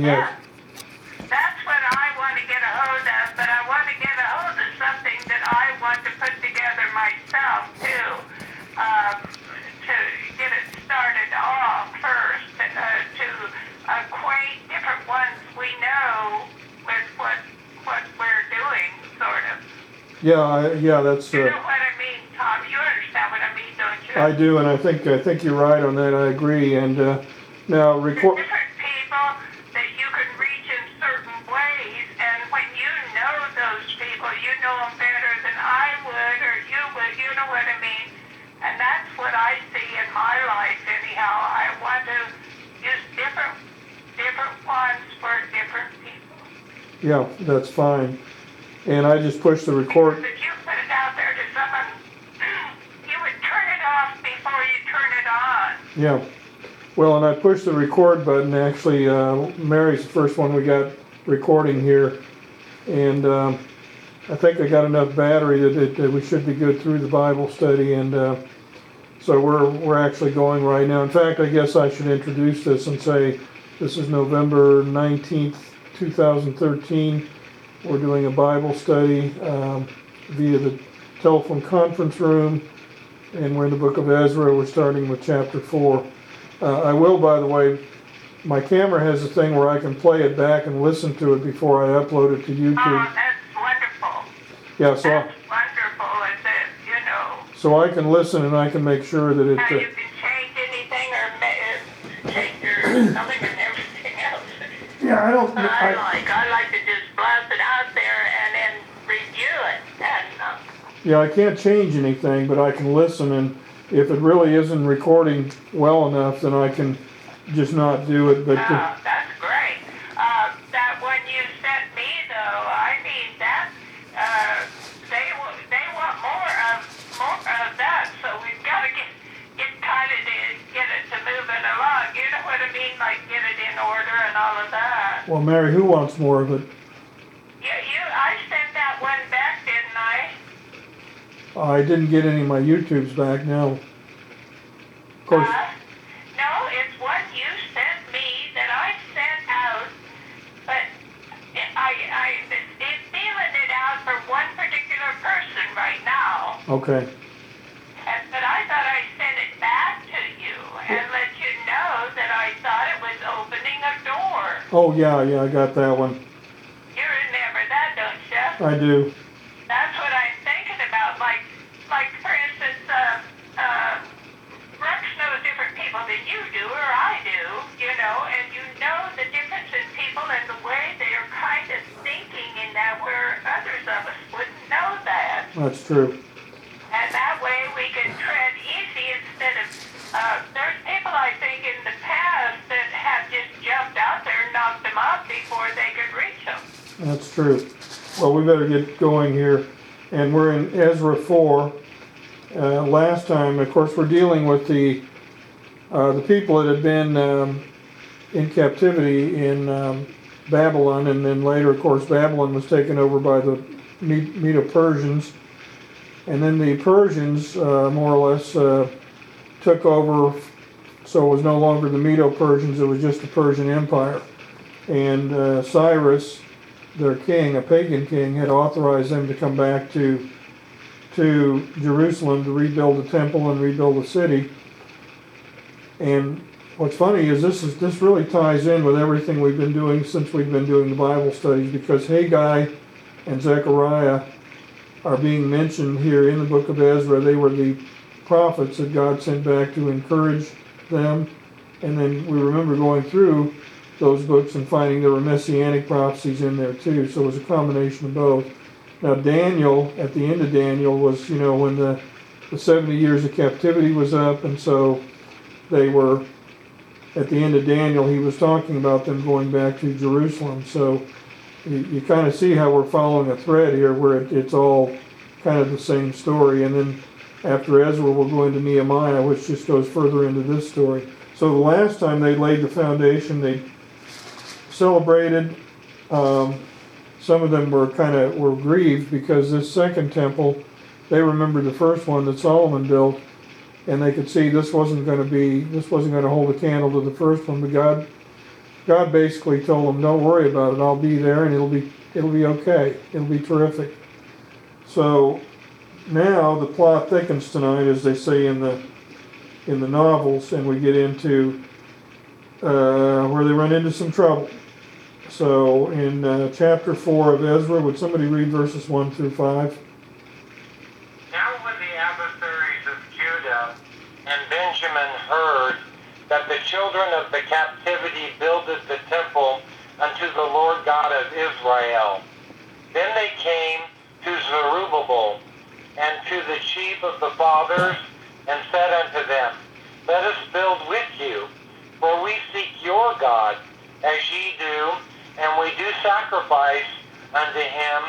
Yes. That's what I want to get a hold of, but I want to get a hold of something that I want to put together myself too, to get it started off first, to acquaint different ones we know with what we're doing, sort of. Yeah, that's. You know what I mean, Tom? You understand what I mean, don't you? I do, and I think you're right on that. I agree. And now record. Different people that you can reach in certain ways, and when you know those people, you know them better than I would, or you would. You know what I mean? And that's what I see in my life, anyhow. I want to use different ones for different people. Yeah, that's fine. And I just pushed the record. Because if you put it out there to someone, you would turn it off before you turn it on. Yeah. Well, and I pushed the record button. Actually, Mary's the first one we got recording here, and I think I got enough battery that we should be good through the Bible study. And so we're actually going right now. In fact, I guess I should introduce this and say this is November 19th, 2013. We're doing a Bible study via the telephone conference room, and we're in the book of Ezra. We're starting with chapter 4. I will, by the way, my camera has a thing where I can play it back and listen to it before I upload it to YouTube. Oh, that's wonderful. Yeah, That's wonderful, is it, you know. So I can listen and I can make sure that it. How you can change anything or change your stomach and everything else. Yeah, I don't. I like to just blast it out there and then review it. And Yeah, I can't change anything, but I can listen, and if it really isn't recording well enough, then I can just not do it. But that's great. That one you sent me, though, I mean that they want more of that. So we've got to get kind of to get it to moving along. You know what I mean? Like get it in order and all of that. well, Mary, who wants more of it? Yeah, I sent that one back, didn't I? I didn't get any of my YouTubes back now. Of course. No, it's one you sent me that I sent out, but I'm feeling it out for one particular person right now. Okay. But I thought I sent it back to you and let you know that I thought it was opening a door. Oh yeah, I got that one. You remember that, don't you? I do. That's what I'm thinking about. Like for instance, Rex knows different people than you do, or I do, you know, and you know the difference in people and the way they are kind of thinking in that where others of us wouldn't know that. That's true. And that way we can tread easy instead of, there's people I think in the past that have just jumped out there and knocked them off before they could reach them. That's true. Well, we better get going here. And we're in Ezra 4. Last time, of course, we're dealing with the people that had been in captivity in Babylon, and then later, of course, Babylon was taken over by the Medo-Persians. And then the Persians, more or less, took over, so it was no longer the Medo-Persians, it was just the Persian Empire. And Cyrus, their king, a pagan king, had authorized them to come back to Jerusalem to rebuild the temple and rebuild the city. And what's funny is this really ties in with everything we've been doing since we've been doing the Bible studies, because Haggai and Zechariah are being mentioned here in the book of Ezra. They were the prophets that God sent back to encourage them. And then we remember going through those books and finding there were messianic prophecies in there too. So it was a combination of both. Now Daniel, at the end of Daniel, was, you know, when the 70 years of captivity was up, and so they were, at the end of Daniel, he was talking about them going back to Jerusalem. So you kind of see how we're following a thread here where it's all kind of the same story. And then after Ezra, we'll go into Nehemiah, which just goes further into this story. So the last time they laid the foundation, they celebrated. Some of them were grieved because this second temple, they remembered the first one that Solomon built, and they could see this wasn't going to hold a candle to the first one. But God basically told them, don't worry about it, I'll be there and it'll be okay. It'll be terrific. So now the plot thickens tonight, as they say in the novels, and we get into where they run into some trouble. So in chapter 4 of Ezra, would somebody read verses 1 through 5? Now when the adversaries of Judah and Benjamin heard that the children of the captivity builded the temple unto the Lord God of Israel, then they came to Zerubbabel and to the chief of the fathers, and said unto them, Let us build with you, for we seek your God, as ye do, and we do sacrifice unto him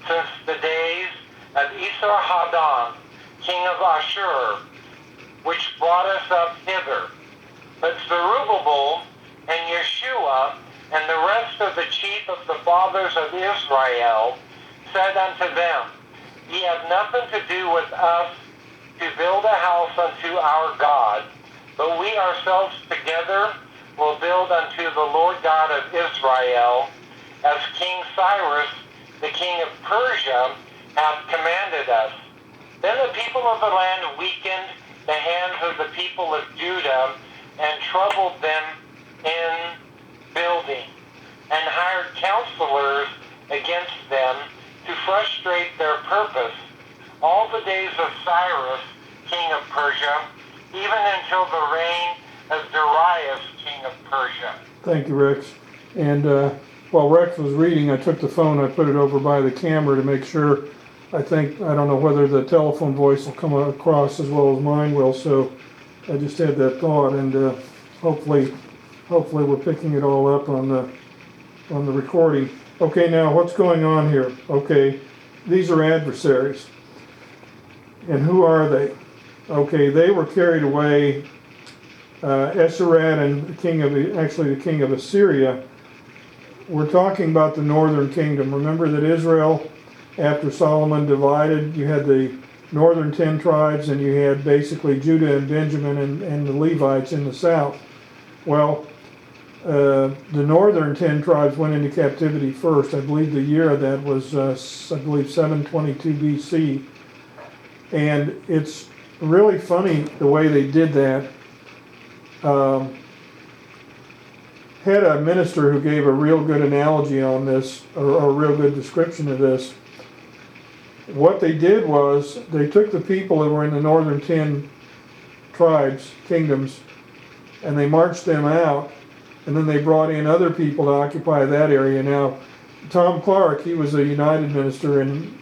since the days of Esarhaddon, king of Ashur, which brought us up hither. But Zerubbabel and Yeshua and the rest of the chief of the fathers of Israel said unto them, Ye have nothing to do with us to build a house unto our God, but we ourselves together will build unto the Lord God of Israel, as King Cyrus, the king of Persia, hath commanded us. Then the people of the land weakened the hands of the people of Judah, and troubled them in building, and hired counselors against them to frustrate their purpose all the days of Cyrus, king of Persia, even until the reign of Darius, king of Persia. Thank you, Rex. And while Rex was reading, I took the phone, I put it over by the camera to make sure. I don't know whether the telephone voice will come across as well as mine will, so I just had that thought, and hopefully we're picking it all up on the recording. Okay, now what's going on here? Okay, these are adversaries. And who are they? Okay, they were carried away. Esarhaddon, the king of Assyria. We're talking about the northern kingdom. Remember that Israel, after Solomon divided, you had the northern 10 tribes, and you had basically Judah and Benjamin and the Levites in the south. Well, the northern 10 tribes went into captivity first. I believe the year of that was, 722 BC. And it's really funny the way they did that. Had a minister who gave a real good analogy on this, or a real good description of this. What they did was, they took the people that were in the northern 10 tribes, kingdoms, and they marched them out, and then they brought in other people to occupy that area. Now, Tom Clark, he was a United minister, and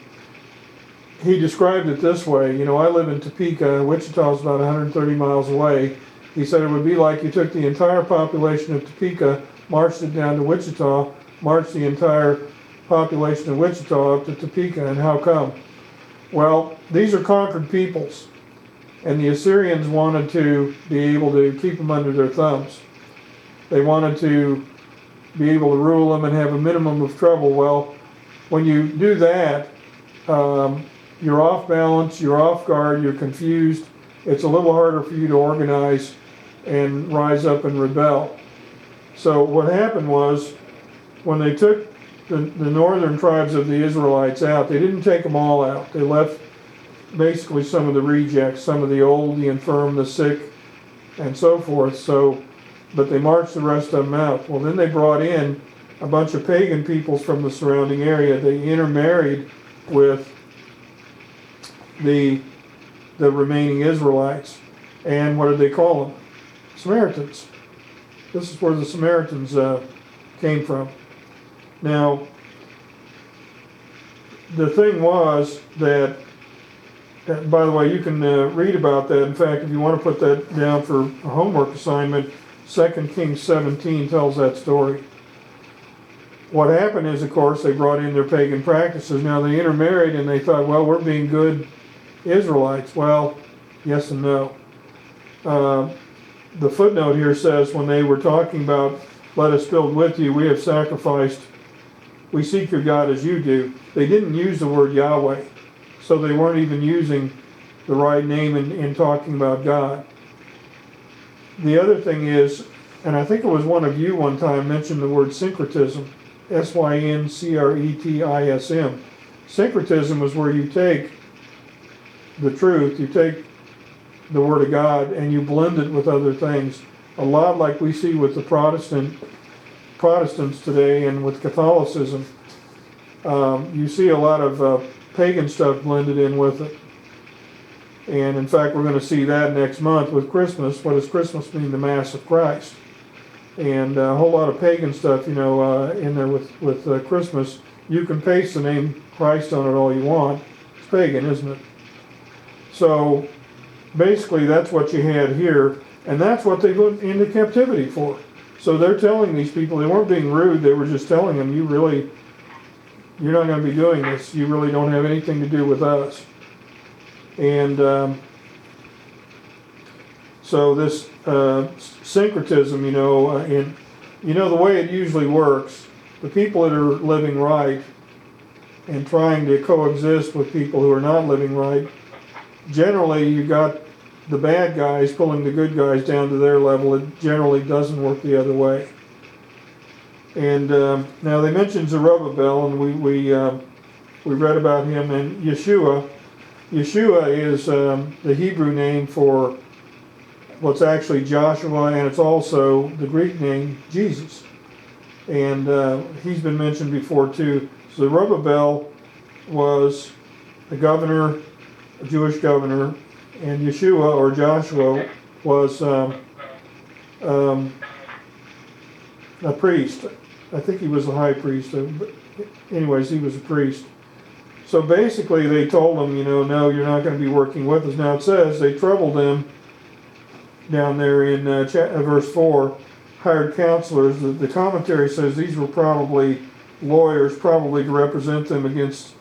he described it this way. I live in Topeka, Wichita's about 130 miles away. He said it would be like you took the entire population of Topeka, marched it down to Wichita, marched the entire population of Wichita up to Topeka. And how come? Well, these are conquered peoples, and the Assyrians wanted to be able to keep them under their thumbs. They wanted to be able to rule them and have a minimum of trouble. Well, when you do that, you're off balance, you're off guard, you're confused. It's a little harder for you to organize and rise up and rebel. So what happened was, when they took the northern tribes of the Israelites out, they didn't take them all out. They left basically some of the rejects, some of the old, the infirm, the sick, and so forth. But they marched the rest of them out. Well, then they brought in a bunch of pagan peoples from the surrounding area. They intermarried with the remaining Israelites. And what did they call them? Samaritans. This is where the Samaritans came from. Now, the thing was that, by the way, you can read about that. In fact, if you want to put that down for a homework assignment, 2 Kings 17 tells that story. What happened is, of course, they brought in their pagan practices. Now, they intermarried and they thought, well, we're being good Israelites. Well, yes and no. The footnote here says, when they were talking about, let us build with you, we have sacrificed, we seek your God as you do. They didn't use the word Yahweh. So they weren't even using the right name in talking about God. The other thing is, and I think it was one of you one time mentioned the word syncretism, syncretism. Syncretism is where you take the truth, you take the Word of God, and you blend it with other things. A lot like we see with the Protestants today and with Catholicism. You see a lot of pagan stuff blended in with it. And in fact, we're going to see that next month with Christmas. What does Christmas mean? The Mass of Christ. And a whole lot of pagan stuff, in there with Christmas. You can paste the name Christ on it all you want. It's pagan, isn't it? So basically that's what you had here, and that's what they went into captivity for. So they're telling these people, they weren't being rude, they were just telling them, you're not going to be doing this. You really don't have anything to do with us. And so this syncretism, the way it usually works, the people that are living right and trying to coexist with people who are not living right, generally you got the bad guys pulling the good guys down to their level. It generally doesn't work the other way. And now they mentioned Zerubbabel, and we read about him, and Yeshua. Yeshua is the Hebrew name for what's actually Joshua, and it's also the Greek name Jesus. And he's been mentioned before too. Zerubbabel was a governor, a Jewish governor, and Yeshua or Joshua was a priest. I think he was the high priest. But anyways, he was a priest. So basically they told him, no, you're not going to be working with us. Now it says they troubled him down there in verse 4, hired counselors. The commentary says these were probably lawyers, probably to represent them against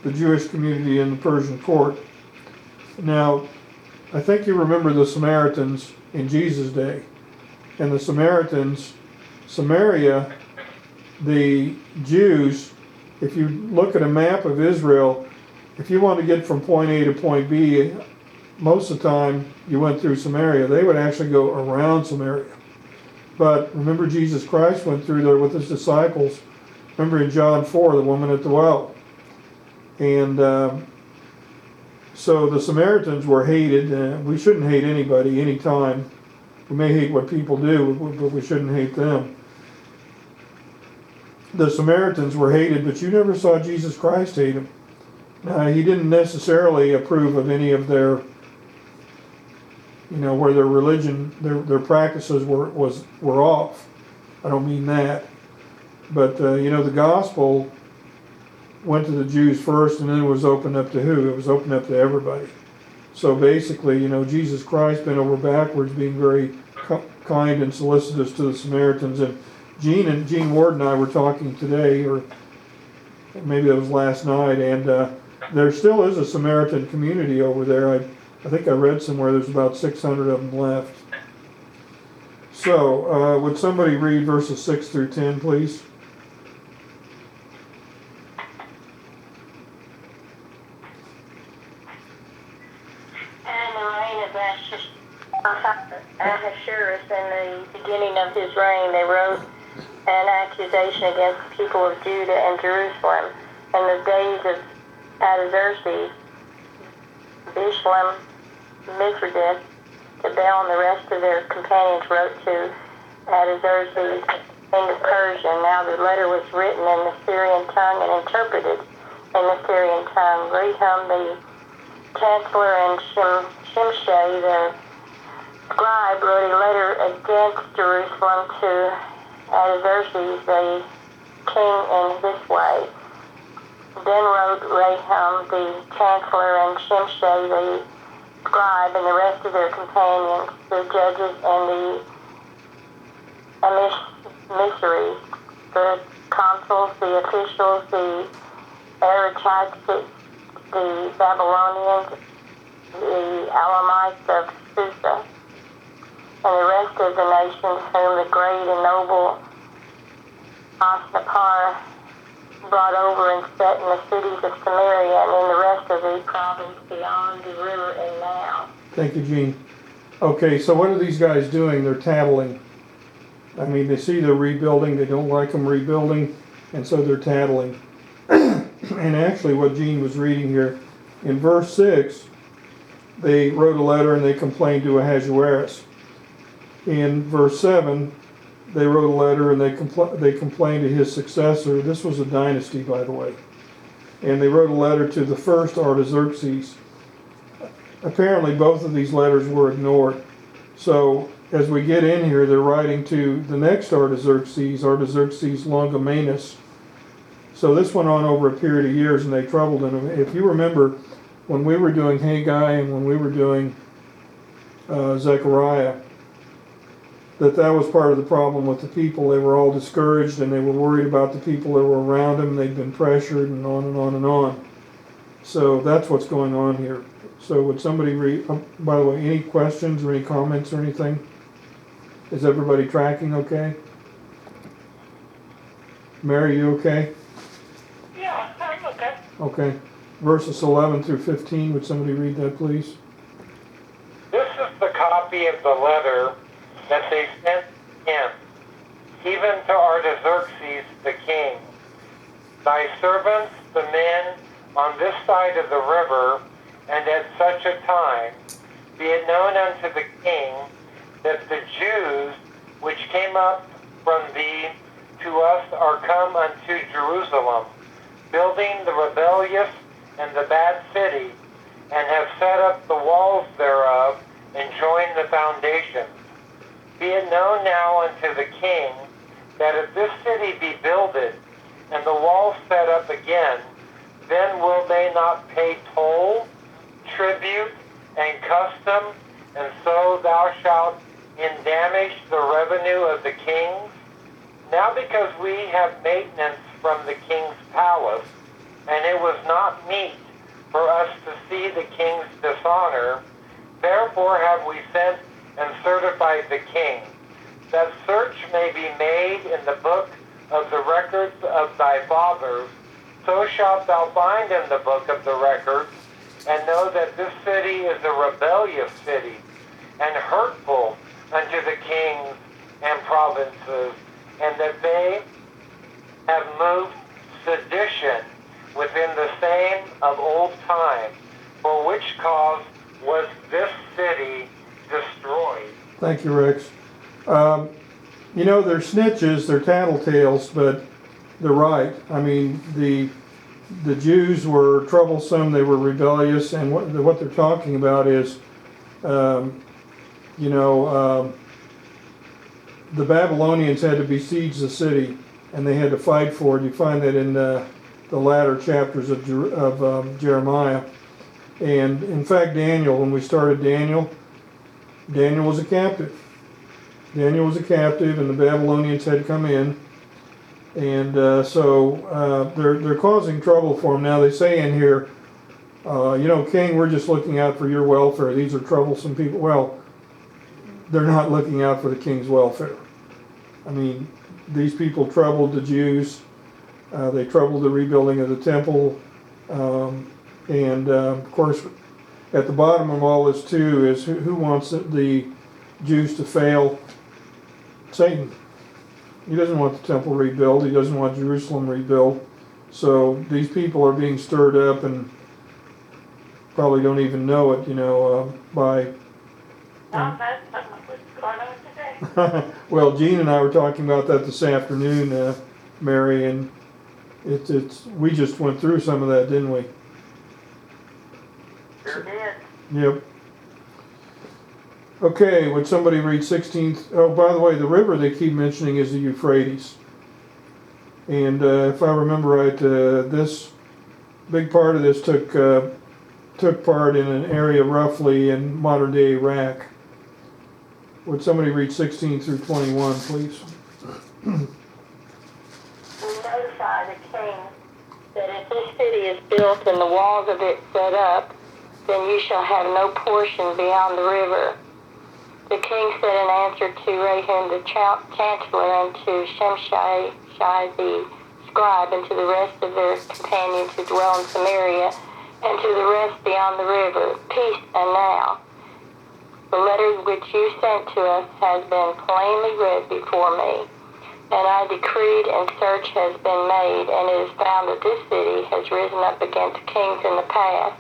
the Jewish community in the Persian court. Now, I think you remember the Samaritans in Jesus' day. And the Samaritans, Samaria, the Jews, if you look at a map of Israel, if you want to get from point A to point B, most of the time you went through Samaria. They would actually go around Samaria. But remember, Jesus Christ went through there with his disciples. Remember in John 4, the woman at the well. And so the Samaritans were hated. We shouldn't hate anybody, anytime. We may hate what people do, but we shouldn't hate them. The Samaritans were hated, but you never saw Jesus Christ hate them. Now, he didn't necessarily approve of any of their, where their religion, their practices were off. I don't mean that. But, the gospel went to the Jews first, and then it was opened up to who? It was opened up to everybody. So basically, Jesus Christ bent over backwards, being very kind and solicitous to the Samaritans. And Gene Ward and I were talking today, or maybe it was last night, and there still is a Samaritan community over there. I think I read somewhere there's about 600 of them left. So, would somebody read verses 6 through 10, please? Ahasuerus, in the beginning of his reign, they wrote an accusation against the people of Judah and Jerusalem. In the days of Artaxerxes, Bishlam, Mithridates, Tabel, and the rest of their companions wrote to Artaxerxes, king of Persia. Now the letter was written in the Syrian tongue and interpreted in the Syrian tongue. Rehum, the chancellor, and Shimshai, the scribe, wrote a letter against Jerusalem to Artaxerxes, the king, in this way. Then wrote Rehum, the chancellor, and Shimshai, the scribe, and the rest of their companions, the judges, and the emissaries, the consuls, the officials, the Arachite, the Babylonians, the Alamites of Susa, and the rest of the nations whom the great and noble Osnapar brought over and set in the cities of Samaria and in the rest of the province beyond the river and now. Thank you, Gene. Okay, so what are these guys doing? They're tattling. I mean, they see they're rebuilding, they don't like them rebuilding, and so they're tattling. And actually what Gene was reading here, in verse 6, they wrote a letter and they complained to Ahasuerus. In verse 7, they wrote a letter and they complained to his successor. This was a dynasty, by the way. And they wrote a letter to the first Artaxerxes. Apparently both of these letters were ignored. So as we get in here, they're writing to the next Artaxerxes, Artaxerxes Longimanus. So this went on over a period of years and they troubled him. If you remember, when we were doing Haggai and when we were doing Zechariah, that was part of the problem with the people. They were all discouraged and they were worried about the people that were around them. They'd been pressured and on and on and on. So that's what's going on here. So would somebody read, by the way, any questions or any comments or anything? Is everybody tracking okay? Mary, you okay? Yeah, I'm okay. Okay. Verses 11 through 15, would somebody read that, please? This is the copy of the letter that they sent him, even to Artaxerxes the king. Thy servants, the men on this side of the river, and at such a time, be it known unto the king that the Jews which came up from thee to us are come unto Jerusalem, building the rebellious and the bad city, and have set up the walls thereof, and joined the foundations. Be it known now unto the king that if this city be builded, and the walls set up again, then will they not pay toll, tribute, and custom, and so thou shalt endamage the revenue of the kings? Now because we have maintenance from the king's palace, and it was not meet for us to see the king's dishonor, therefore have we sent and certified the king, that search may be made in the book of the records of thy fathers. So shalt thou find in the book of the records, and know that this city is a rebellious city, and hurtful unto the kings and provinces, and that they have moved sedition within the same of old time, for which cause was this city destroyed. Thank you, Rex. You know, they're snitches, they're tattletales, but they're right. I mean, the Jews were troublesome, they were rebellious, and what they're talking about is, the Babylonians had to besiege the city, and they had to fight for it. You find that in the latter chapters of Jeremiah. And in fact, Daniel, when we started Daniel was a captive. Daniel was a captive, and the Babylonians had come in, and so they're causing trouble for him. Now they say in here, King, we're just looking out for your welfare. These are troublesome people. Well, they're not looking out for the king's welfare. I mean, these people troubled the Jews. They troubled the rebuilding of the temple, and of course, at the bottom of all this too is who wants the Jews to fail? Satan. He doesn't want the temple rebuilt. He doesn't want Jerusalem rebuilt. So these people are being stirred up and probably don't even know it, by... That's what's going on today. Well, Gene and I were talking about that this afternoon, Mary, and we just went through some of that, didn't we? Sure did. Yep. Okay, would somebody read 16th? Oh, by the way, the river they keep mentioning is the Euphrates. And if I remember right, this big part of this took part in an area roughly in modern-day Iraq. Would somebody read 16 through 21, please? Notify the king that if this city is built and the walls of it set up, then you shall have no portion beyond the river. The king said in answer to Rahum the chancellor, and to Shimshai the scribe, and to the rest of their companions who dwell in Samaria, and to the rest beyond the river, peace and now. The letter which you sent to us has been plainly read before me, and I decreed, and search has been made, and it is found that this city has risen up against kings in the past,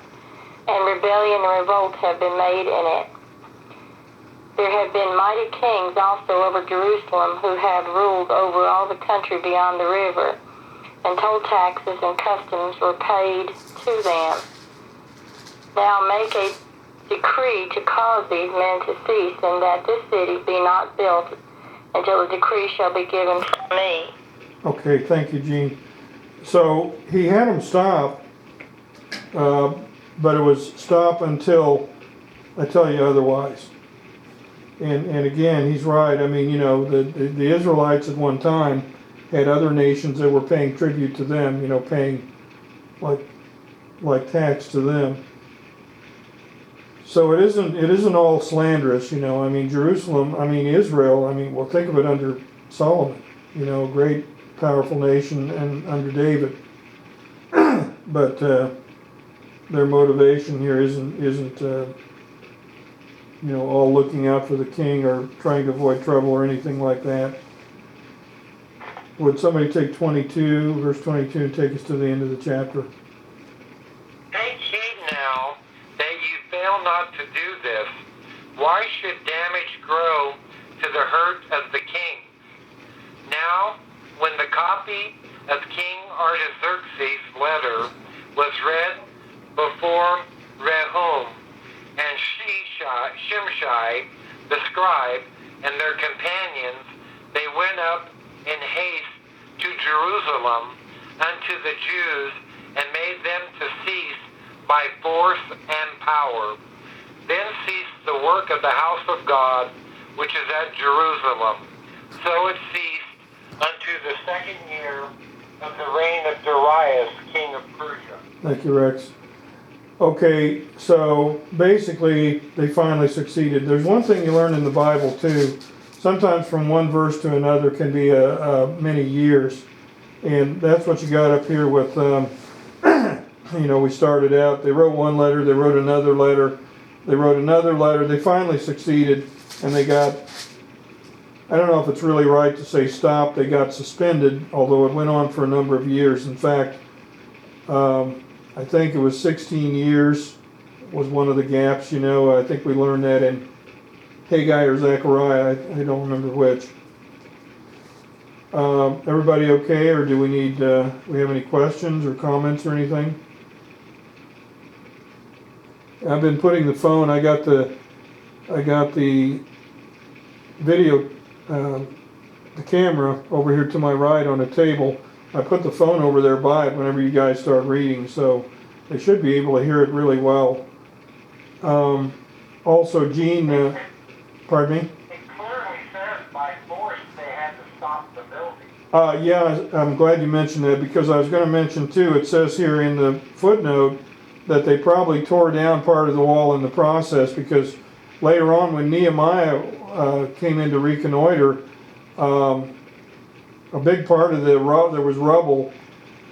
and rebellion and revolt have been made in it. There have been mighty kings also over Jerusalem who have ruled over all the country beyond the river, and toll taxes and customs were paid to them. Now make a decree to cause these men to cease, and that this city be not built until a decree shall be given from me. Okay, thank you, Gene. So he had them stop, but it was stop until I tell you otherwise. And again, he's right. I mean, you know, the Israelites at one time had other nations that were paying tribute to them, you know, paying like tax to them. So it isn't all slanderous, you know. I mean, Jerusalem, I mean, Israel, I mean, well, think of it under Solomon, you know, great, powerful nation, and under David. But their motivation here isn't you know, all looking out for the king or trying to avoid trouble or anything like that. Would somebody take 22, verse 22, and take us to the end of the chapter? Take heed now that you fail not to do this. Why should damage grow to the hurt of the king? Now, when the copy of King Artaxerxes' letter was read before Rehum and Shimshai, the scribe, and their companions, they went up in haste to Jerusalem unto the Jews, and made them to cease by force and power. Then ceased the work of the house of God, which is at Jerusalem. So it ceased unto the second year of the reign of Darius, king of Persia. Thank you, Rex. Okay, so basically they finally succeeded. There's one thing you learn in the Bible too. Sometimes from one verse to another can be many years. And that's what you got up here with, you know, we started out, they wrote one letter, they wrote another letter, they wrote another letter, they finally succeeded, and they got, I don't know if it's really right to say stop, they got suspended, although it went on for a number of years. In fact, I think it was 16 years was one of the gaps, you know. I think we learned that in Haggai or Zechariah, I don't remember which. Everybody okay, or do we need, we have any questions or comments or anything? I've been putting the phone, I got the video, the camera over here to my right on a table. I put the phone over there by it whenever you guys start reading, so they should be able to hear it really well. Also, Gene, pardon me? It clearly says by force they had to stop the building. Yeah, I'm glad you mentioned that, because I was going to mention too, it says here in the footnote that they probably tore down part of the wall in the process, because later on when Nehemiah came in to reconnoiter, a big part of there was rubble,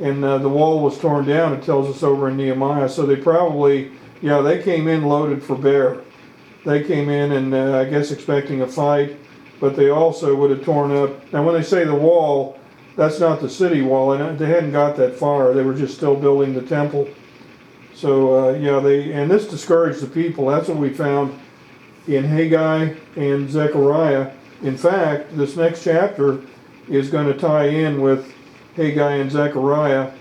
and the wall was torn down, it tells us over in Nehemiah. So they probably, yeah, they came in loaded for bear. They came in and I guess expecting a fight, but they also would have torn up. Now when they say the wall, that's not the city wall, and they hadn't got that far. They were just still building the temple. So yeah, and this discouraged the people. That's what we found in Haggai and Zechariah. In fact, this next chapter is going to tie in with Haggai and Zechariah.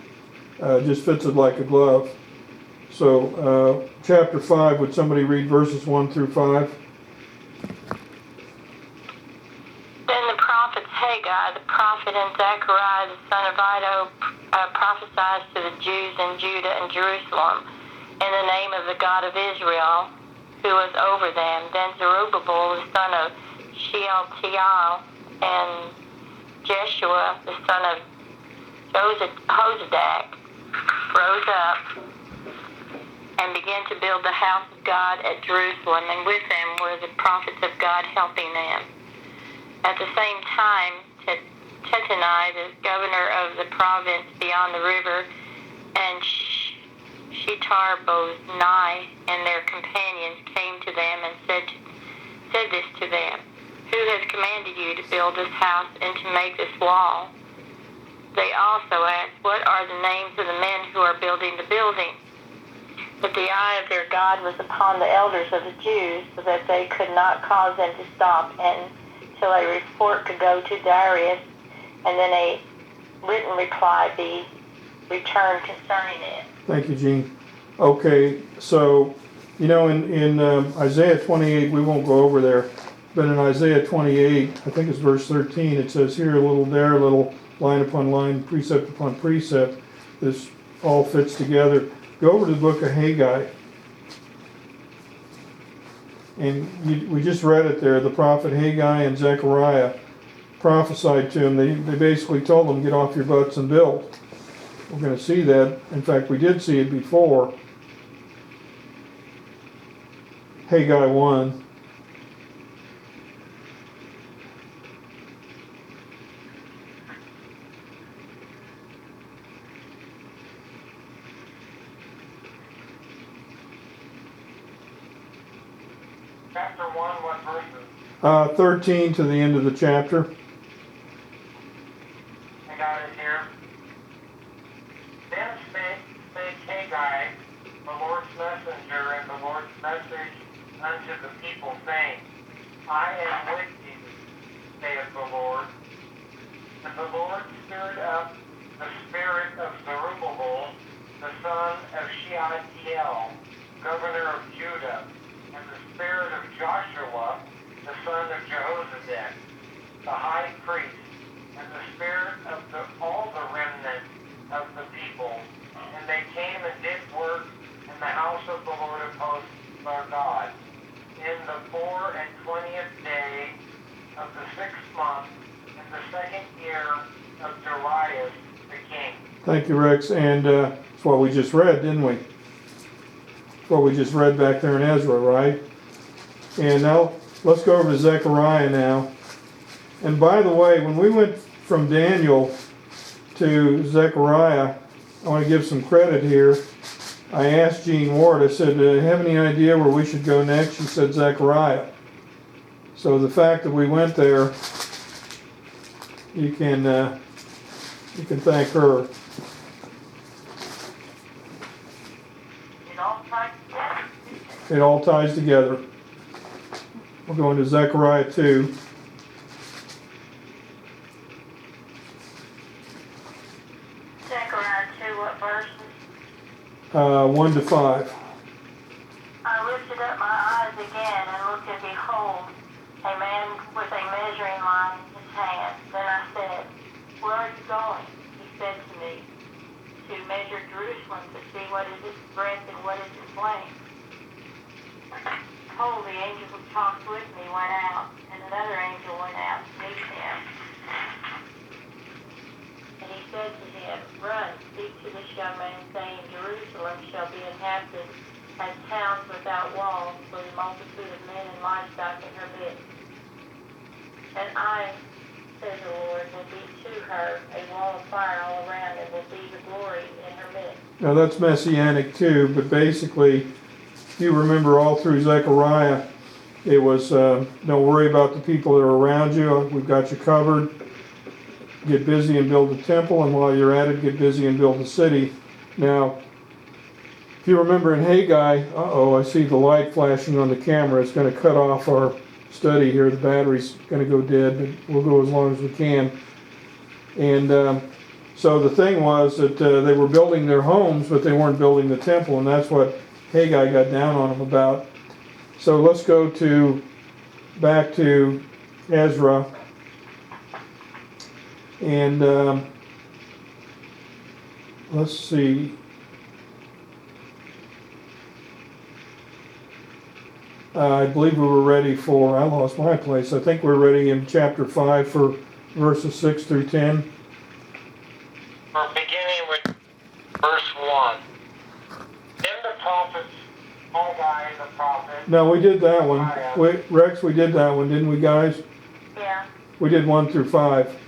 Just fits it like a glove. So chapter 5, would somebody read verses 1 through 5? Then the prophets Haggai, the prophet, and Zechariah, the son of Iddo, prophesied to the Jews in Judah and Jerusalem in the name of the God of Israel, who was over them. Then Zerubbabel, the son of Shealtiel, and Jeshua, the son of Jozadak, rose up and began to build the house of God at Jerusalem, and with them were the prophets of God helping them. At the same time, Tattenai, the governor of the province beyond the river, and Shetar-boznai and their companions came to them and said said this to them, "Who has commanded you to build this house and to make this wall?" They also asked, "What are the names of the men who are building the building?" But the eye of their God was upon the elders of the Jews, so that they could not cause them to stop until a report could go to Darius, and then a written reply be returned concerning it. Thank you, Gene. Okay, so, in Isaiah 28, we won't go over there, but in Isaiah 28, I think it's verse 13, it says here a little, there a little, line upon line, precept upon precept. This all fits together. Go over to the book of Haggai. And we just read it there. The prophet Haggai and Zechariah prophesied to him. They basically told them, get off your butts and build. We're going to see that. In fact, we did see it before. Haggai 1. Chapter 1, what verses? 13 to the end of the chapter. I got it here. Then spake Haggai, the Lord's messenger, and the Lord's message unto the people, saying, I am with you, saith the Lord. And the Lord stirred up the spirit of Zerubbabel, the son of Shealtiel, governor of Judah, and the spirit of Joshua, the son of Jehozadak, the high priest, and the spirit of all the remnant of the people. And they came and did work in the house of the Lord of hosts, our God, in the 24th day of the 6th month, in the 2nd year of Darius the king. Thank you, Rex. And that's what we just read, didn't we? What we just read back there in Ezra, right? And now let's go over to Zechariah now. And by the way, when we went from Daniel to Zechariah, I want to give some credit here. I asked Jean Ward, I said, do you have any idea where we should go next? She said Zechariah. So the fact that we went there, you can thank her. It all ties together. We're going to Zechariah 2. Zechariah 2, what verses? 1 to 5. I lifted up my eyes again and looked, and behold, a man with a measuring line in his hand. Then I said, Where are you going? He said to me, To measure Jerusalem, to see what is its breadth and what is its length. Behold, the angel who talked with me went out, and another angel went out to meet him. And he said to him, Run, speak to this young man, saying, Jerusalem shall be inhabited as towns without walls, for the multitude of men and livestock in her midst. And I, says the Lord, will be to her a wall of fire all around, and will be the glory in her midst. Now that's messianic too, but basically, if you remember all through Zechariah, it was, don't worry about the people that are around you, we've got you covered. Get busy and build a temple, and while you're at it, get busy and build a city. Now, if you remember in Haggai, I see the light flashing on the camera. It's going to cut off our study here. The battery's going to go dead, but we'll go as long as we can. And so the thing was that they were building their homes, but they weren't building the temple, and that's what Haggai got down on them about. So let's go back to Ezra. And let's see. I believe we were ready for, I lost my place. I think we're ready in chapter 5 for verses 6 through 10. We're beginning with verse 1. Then the prophets, Haggai the prophet. No, we did that one. Rex, we did that one, didn't we, guys? Yeah. We did 1 through 5.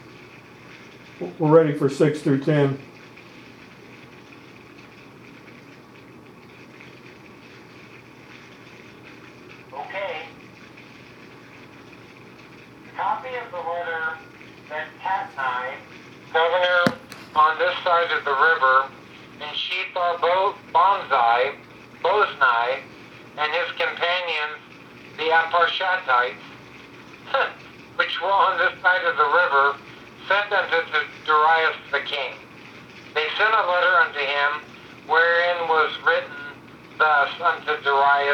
We're ready for 6 through 10. Okay. side of the river, and Bozni, and his companions, the Aparshatites, which were on this side of the river, sent unto Darius the king. They sent a letter unto him, wherein was written thus unto Darius,